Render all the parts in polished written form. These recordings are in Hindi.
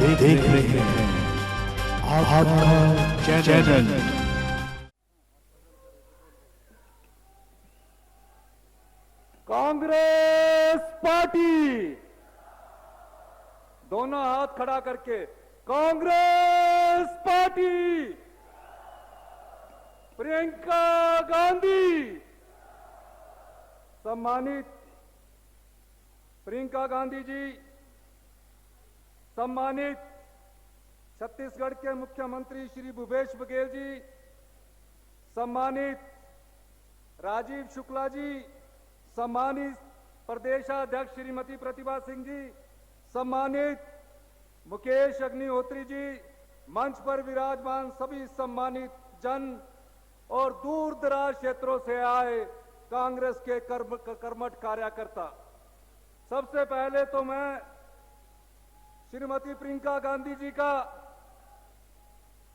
देख रहे हैं आपका चैनल। कांग्रेस पार्टी, दोनों हाथ खड़ा करके कांग्रेस पार्टी, प्रियंका गांधी। सम्मानित प्रियंका गांधी जी, सम्मानित छत्तीसगढ़ के मुख्यमंत्री श्री भूपेश बघेल जी, सम्मानित राजीव शुक्ला जी, सम्मानित प्रदेशाध्यक्ष श्रीमती प्रतिभा सिंह जी, सम्मानित मुकेश अग्निहोत्री जी, मंच पर विराजमान सभी सम्मानित जन और दूर दराज क्षेत्रों से आए कांग्रेस के कर्मठ कार्यकर्ता। सबसे पहले तो मैं श्रीमती प्रियंका गांधी जी का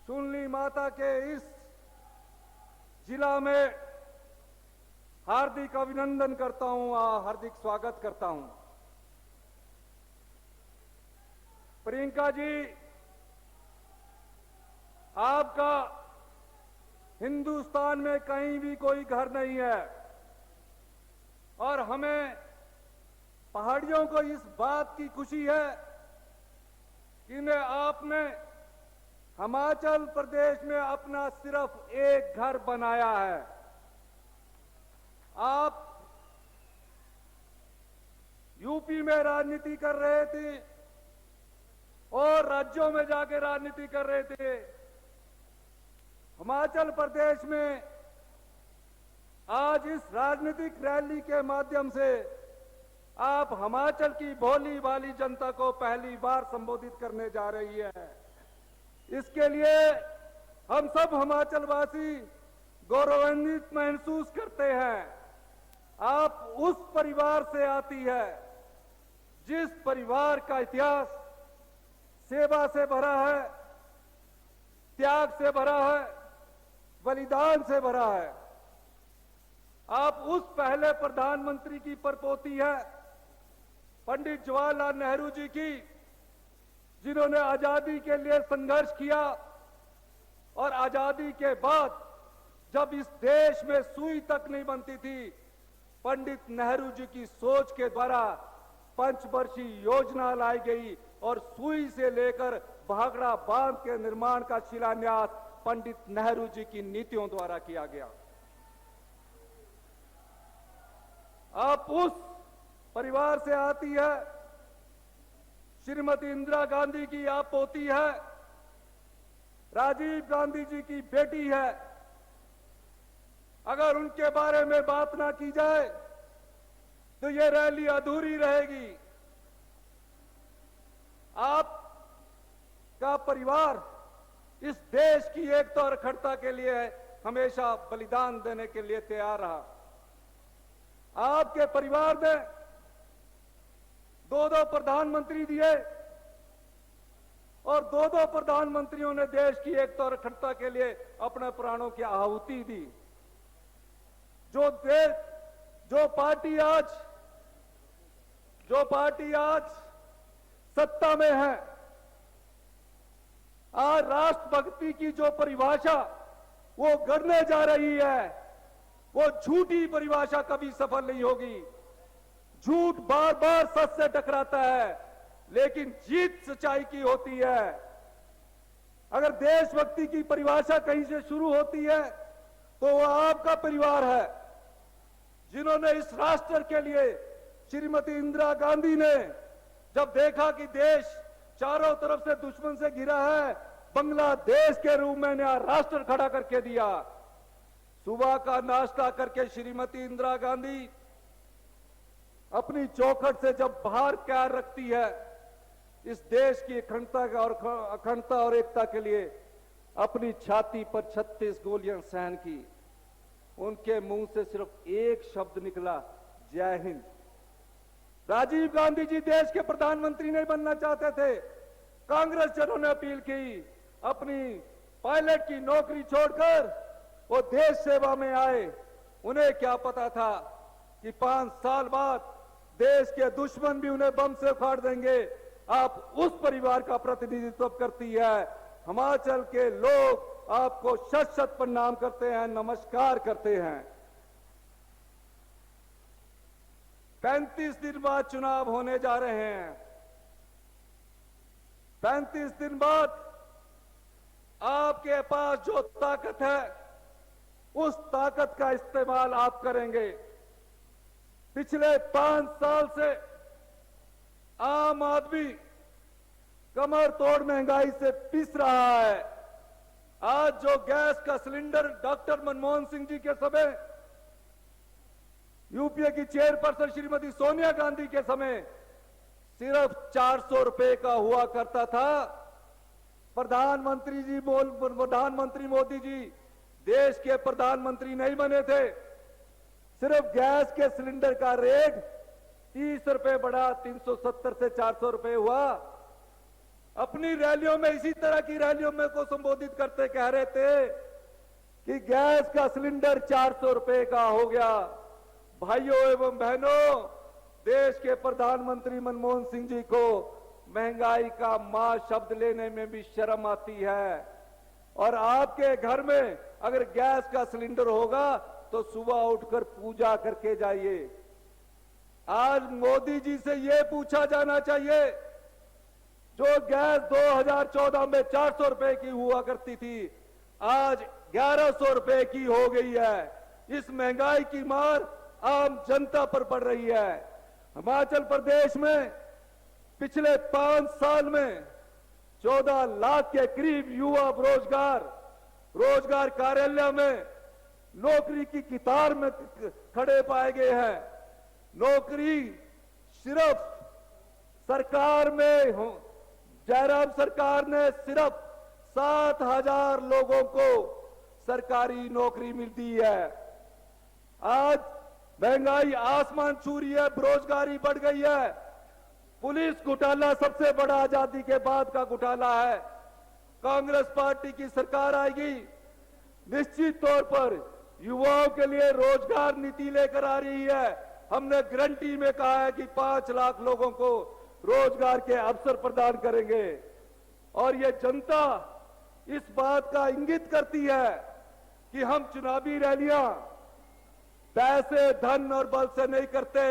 सुनली माता के इस जिला में हार्दिक अभिनंदन करता हूं, हार्दिक स्वागत करता हूं। प्रियंका जी, आपका हिंदुस्तान में कहीं भी कोई घर नहीं है और हमें पहाड़ियों को इस बात की खुशी है कि ने आपने हिमाचल प्रदेश में अपना सिर्फ एक घर बनाया है। आप यूपी में राजनीति कर रहे थे और राज्यों में जाके राजनीति कर रहे थे। हिमाचल प्रदेश में आज इस राजनीतिक रैली के माध्यम से आप हिमाचल की भोली भाली जनता को पहली बार संबोधित करने जा रही है। इसके लिए हम सब हिमाचलवासी गौरवान्वित महसूस करते हैं। आप उस परिवार से आती है जिस परिवार का इतिहास सेवा से भरा है, त्याग से भरा है, बलिदान से भरा है। आप उस पहले प्रधानमंत्री की परपोती है, पंडित जवाहरलाल नेहरू जी की, जिन्होंने आजादी के लिए संघर्ष किया और आजादी के बाद जब इस देश में सुई तक नहीं बनती थी, पंडित नेहरू जी की सोच के द्वारा पंचवर्षीय योजना लाई गई और सुई से लेकर भाखड़ा बांध के निर्माण का शिलान्यास पंडित नेहरू जी की नीतियों द्वारा किया गया। आप उस परिवार से आती है, श्रीमती इंदिरा गांधी की आप पोती है, राजीव गांधी जी की बेटी है। अगर उनके बारे में बात ना की जाए तो ये रैली अधूरी रहेगी। आप का परिवार इस देश की एकता और अखंडता के लिए हमेशा बलिदान देने के लिए तैयार रहा। आपके परिवार ने दो प्रधानमंत्री दिए और दो प्रधानमंत्रियों ने देश की एकता और अखंडता के लिए अपने प्राणों की आहुति दी। जो पार्टी आज सत्ता में है, आज राष्ट्रभक्ति की जो परिभाषा वो गढ़ने जा रही है, वो झूठी परिभाषा कभी सफल नहीं होगी। झूठ बार बार सच से टकराता है, लेकिन जीत सच्चाई की होती है। अगर देशभक्ति की परिभाषा कहीं से शुरू होती है तो वो आपका परिवार है, जिन्होंने इस राष्ट्र के लिए, श्रीमती इंदिरा गांधी ने जब देखा कि देश चारों तरफ से दुश्मन से घिरा है, बांग्लादेश के रूप में नया राष्ट्र खड़ा करके दिया। सुबह का नाश्ता करके श्रीमती इंदिरा गांधी अपनी चौखट से जब बाहर प्यार रखती है, इस देश की अखंडता और एकता के लिए अपनी छाती पर 36 गोलियां सहन की। उनके मुंह से सिर्फ एक शब्द निकला, जय हिंद। राजीव गांधी जी देश के प्रधानमंत्री नहीं बनना चाहते थे। कांग्रेस जनों ने अपील की, अपनी पायलट की नौकरी छोड़कर वो देश सेवा में आए। उन्हें क्या पता था कि 5 साल बाद देश के दुश्मन भी उन्हें बम से उखाड़ देंगे आप उस परिवार का प्रतिनिधित्व करती है। हिमाचल के लोग आपको शत शत प्रणाम करते हैं, नमस्कार करते हैं। 35 दिन बाद चुनाव होने जा रहे हैं। 35 दिन बाद आपके पास जो ताकत है, उस ताकत का इस्तेमाल आप करेंगे। पिछले 5 साल से आम आदमी कमर तोड़ महंगाई से पिस रहा है। आज जो गैस का सिलेंडर डॉक्टर मनमोहन सिंह जी के समय, यूपीए की चेयरपर्सन श्रीमती सोनिया गांधी के समय सिर्फ 400 रुपए का हुआ करता था। प्रधानमंत्री मोदी जी देश के प्रधानमंत्री नहीं बने थे, सिर्फ गैस के सिलेंडर का रेट 30 रुपए बढ़ा, 370 से 400 रुपए हुआ। अपनी रैलियों में, इसी तरह की रैलियों में को संबोधित करते कह रहे थे कि गैस का सिलेंडर 400 रुपए का हो गया। भाइयों एवं बहनों, देश के प्रधानमंत्री मनमोहन सिंह जी को महंगाई का मां शब्द लेने में भी शर्म आती है। और आपके घर में अगर गैस का सिलेंडर होगा तो सुबह उठकर पूजा करके जाइए। आज मोदी जी से यह पूछा जाना चाहिए, जो गैस 2014 में 400 रुपए की हुआ करती थी, आज 1100 रुपए की हो गई है। इस महंगाई की मार आम जनता पर पड़ रही है। हिमाचल प्रदेश में पिछले 5 साल में 14 लाख के करीब युवा रोजगार कार्यालय में नौकरी की कतार में खड़े पाए गए हैं। नौकरी सिर्फ सरकार में, जयराम सरकार ने सिर्फ 7,000 लोगों को सरकारी नौकरी मिलती है। आज महंगाई आसमान छू रही है, बेरोजगारी बढ़ गई है। पुलिस घोटाला सबसे बड़ा आजादी के बाद का घोटाला है। कांग्रेस पार्टी की सरकार आएगी, निश्चित तौर पर युवाओं के लिए रोजगार नीति लेकर आ रही है। हमने गारंटी में कहा है कि 5 लाख लोगों को रोजगार के अवसर प्रदान करेंगे। और ये जनता इस बात का इंगित करती है कि हम चुनावी रैलियां पैसे, धन और बल से नहीं करते,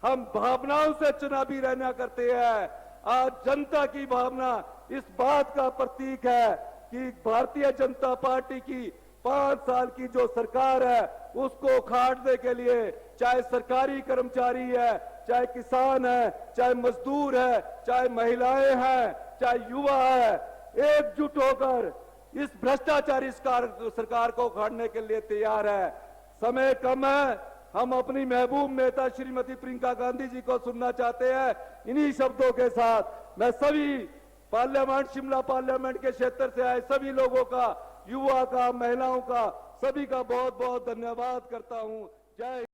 हम भावनाओं से चुनावी रैलियां करते हैं। आज जनता की भावना इस बात का प्रतीक है कि भारतीय जनता पार्टी की 5 साल की जो सरकार है, उसको उखाड़ने के लिए, चाहे सरकारी कर्मचारी है, चाहे किसान है, चाहे मजदूर है, चाहे महिलाएं हैं, चाहे युवा है, एकजुट होकर इस भ्रष्टाचारी सरकार को उखाड़ने के लिए तैयार है। समय कम है, हम अपनी महबूब नेता श्रीमती प्रियंका गांधी जी को सुनना चाहते हैं। इन्हीं शब्दों के साथ मैं सभी पार्लियामेंट, शिमला पार्लियामेंट के क्षेत्र से आए सभी लोगों का, युवा का, महिलाओं का, सभी का बहुत बहुत धन्यवाद करता हूं। जय